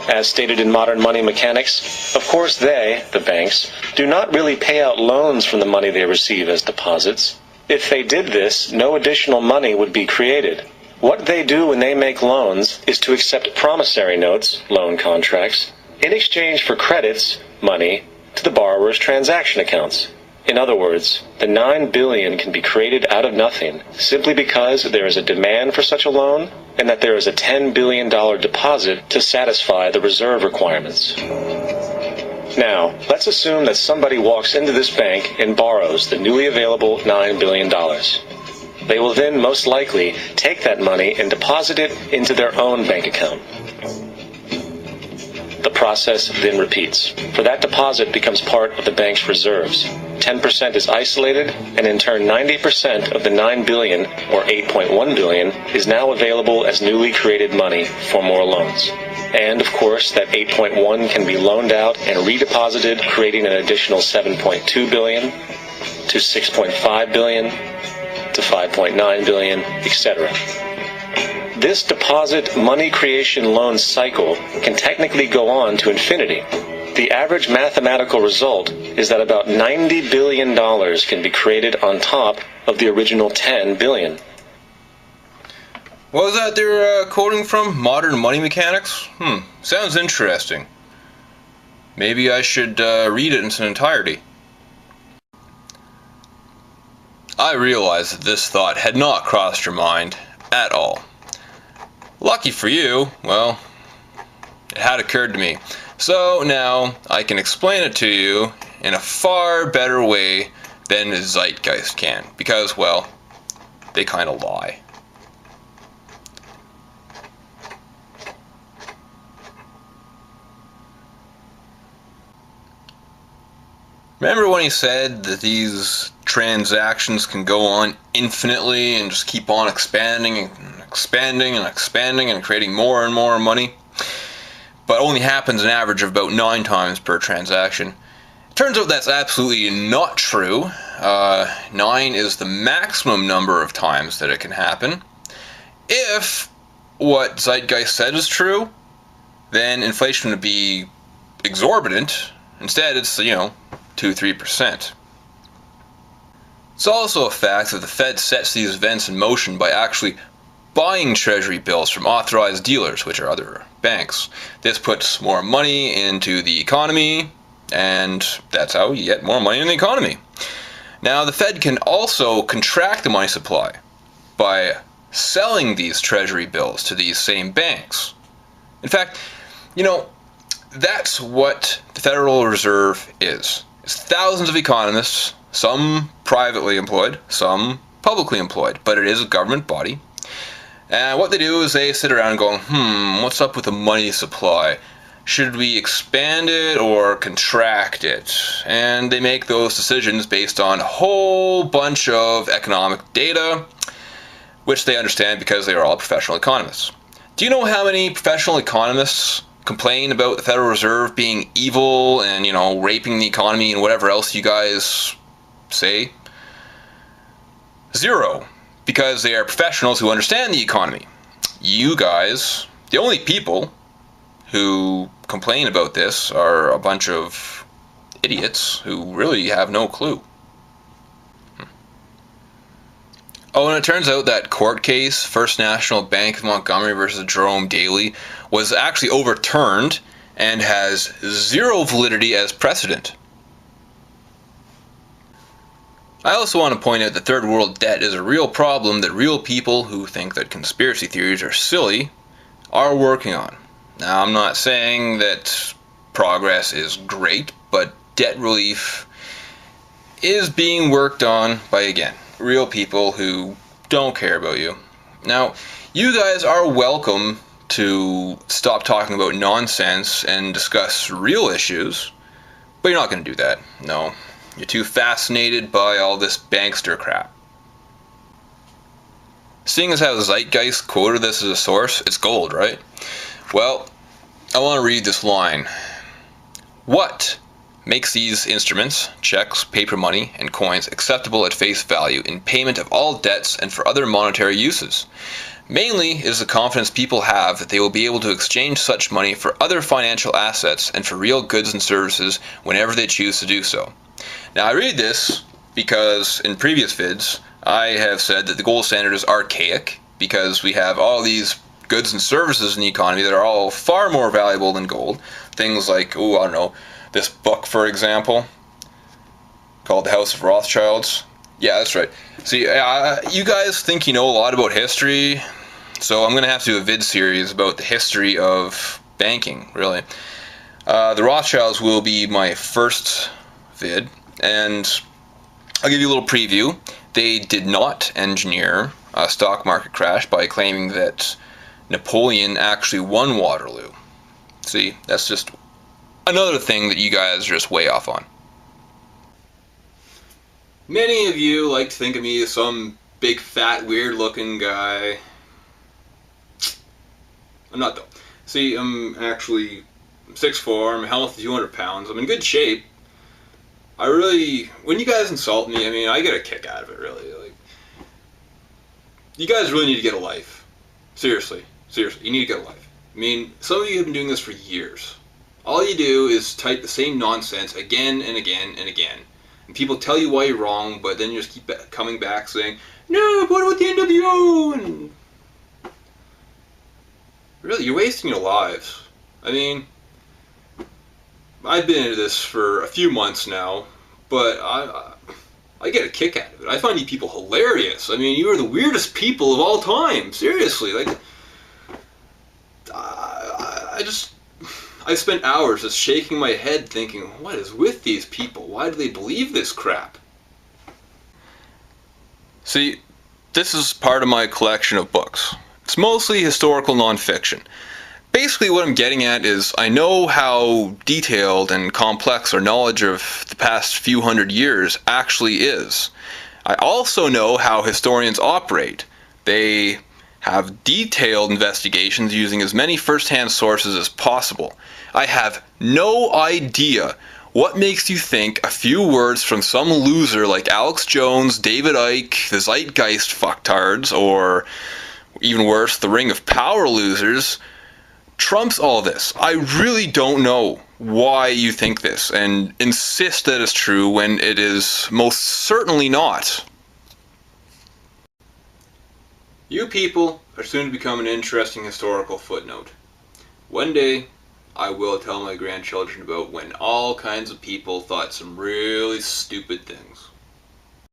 As stated in Modern Money Mechanics, of course they, the banks, do not really pay out loans from the money they receive as deposits. If they did this, no additional money would be created. What they do when they make loans is to accept promissory notes, loan contracts, in exchange for credits, money, to the borrower's transaction accounts. In other words, the $9 billion can be created out of nothing simply because there is a demand for such a loan and that there is a $10 billion deposit to satisfy the reserve requirements. Now, let's assume that somebody walks into this bank and borrows the newly available $9 billion. They will then most likely take that money and deposit it into their own bank account. The process then repeats, for that deposit becomes part of the bank's reserves. 10% is isolated, and in turn 90% of the $9 billion, or $8.1 billion, is now available as newly created money for more loans. And, of course, that 8.1 can be loaned out and redeposited, creating an additional 7.2 billion, to 6.5 billion, to 5.9 billion, etc. This deposit money creation loan cycle can technically go on to infinity. The average mathematical result is that about $90 billion can be created on top of the original $10 billion. What was that they're quoting from? Modern Money Mechanics? Sounds interesting. Maybe I should read it in its entirety. I realized that this thought had not crossed your mind at all. Lucky for you, well, it had occurred to me. So now I can explain it to you in a far better way than Zeitgeist can. Because, well, they kind of lie. Remember when he said that these transactions can go on infinitely and just keep on expanding and expanding and expanding and creating more and more money? But only happens an average of about 9 times per transaction. Turns out that's absolutely not true. 9 is the maximum number of times that it can happen. If what Zeitgeist said is true, then inflation would be exorbitant. Instead, it's, 2-3%. It's also a fact that the Fed sets these events in motion by actually buying treasury bills from authorized dealers, which are other banks. This puts more money into the economy, and that's how you get more money in the economy. Now, the Fed can also contract the money supply by selling these treasury bills to these same banks. In fact, that's what the Federal Reserve is. It's thousands of economists, some privately employed, some publicly employed, but it is a government body. And what they do is they sit around going, what's up with the money supply? Should we expand it or contract it? And they make those decisions based on a whole bunch of economic data, which they understand because they are all professional economists. Do you know how many professional economists complain about the Federal Reserve being evil and, raping the economy and whatever else you guys say? 0. Because they are professionals who understand the economy. You guys, the only people who complain about this are a bunch of idiots who really have no clue. Oh, and it turns out that court case, First National Bank of Montgomery versus Jerome Daly, was actually overturned and has 0 validity as precedent. I also want to point out that third world debt is a real problem that real people who think that conspiracy theories are silly are working on. Now, I'm not saying that progress is great, but debt relief is being worked on by, again, real people who don't care about you. Now, you guys are welcome to stop talking about nonsense and discuss real issues, but you're not going to do that. No. You're too fascinated by all this bankster crap. Seeing as how Zeitgeist quoted this as a source, it's gold, right? Well, I want to read this line. What makes these instruments, checks, paper money, and coins acceptable at face value in payment of all debts and for other monetary uses? Mainly is the confidence people have that they will be able to exchange such money for other financial assets and for real goods and services whenever they choose to do so. Now I read this because in previous vids I have said that the gold standard is archaic because we have all these goods and services in the economy that are all far more valuable than gold. Things like, oh, I don't know, this book, for example, called The House of Rothschilds. Yeah, that's right. See, you guys think you know a lot about history, so I'm going to have to do a vid series about the history of banking, really. The Rothschilds will be my first vid, and I'll give you a little preview. They did not engineer a stock market crash by claiming that Napoleon actually won Waterloo. See, that's just another thing that you guys are just way off on. Many of you like to think of me as some big, fat, weird-looking guy. I'm not though. See, I'm actually 6'4", I'm healthy, 200 pounds, I'm in good shape. When you guys insult me, I mean, I get a kick out of it, really. Like, you guys really need to get a life. Seriously, you need to get a life. I mean, some of you have been doing this for years. All you do is type the same nonsense again and again and again. And people tell you why you're wrong, but then you just keep coming back saying, no, what about the NWO? And really, you're wasting your lives. I mean, I've been into this for a few months now, but I get a kick out of it. I find you people hilarious. I mean, you are the weirdest people of all time. Seriously, like, I spent hours just shaking my head thinking, what is with these people? Why do they believe this crap? See, this is part of my collection of books. It's mostly historical nonfiction. Basically what I'm getting at is I know how detailed and complex our knowledge of the past few hundred years actually is. I also know how historians operate. They have detailed investigations using as many first-hand sources as possible. I have no idea what makes you think a few words from some loser like Alex Jones, David Icke, the Zeitgeist fucktards, or even worse, the Ring of Power losers, trumps all this. I really don't know why you think this and insist that it's true when it is most certainly not. You people are soon to become an interesting historical footnote. One day, I will tell my grandchildren about when all kinds of people thought some really stupid things.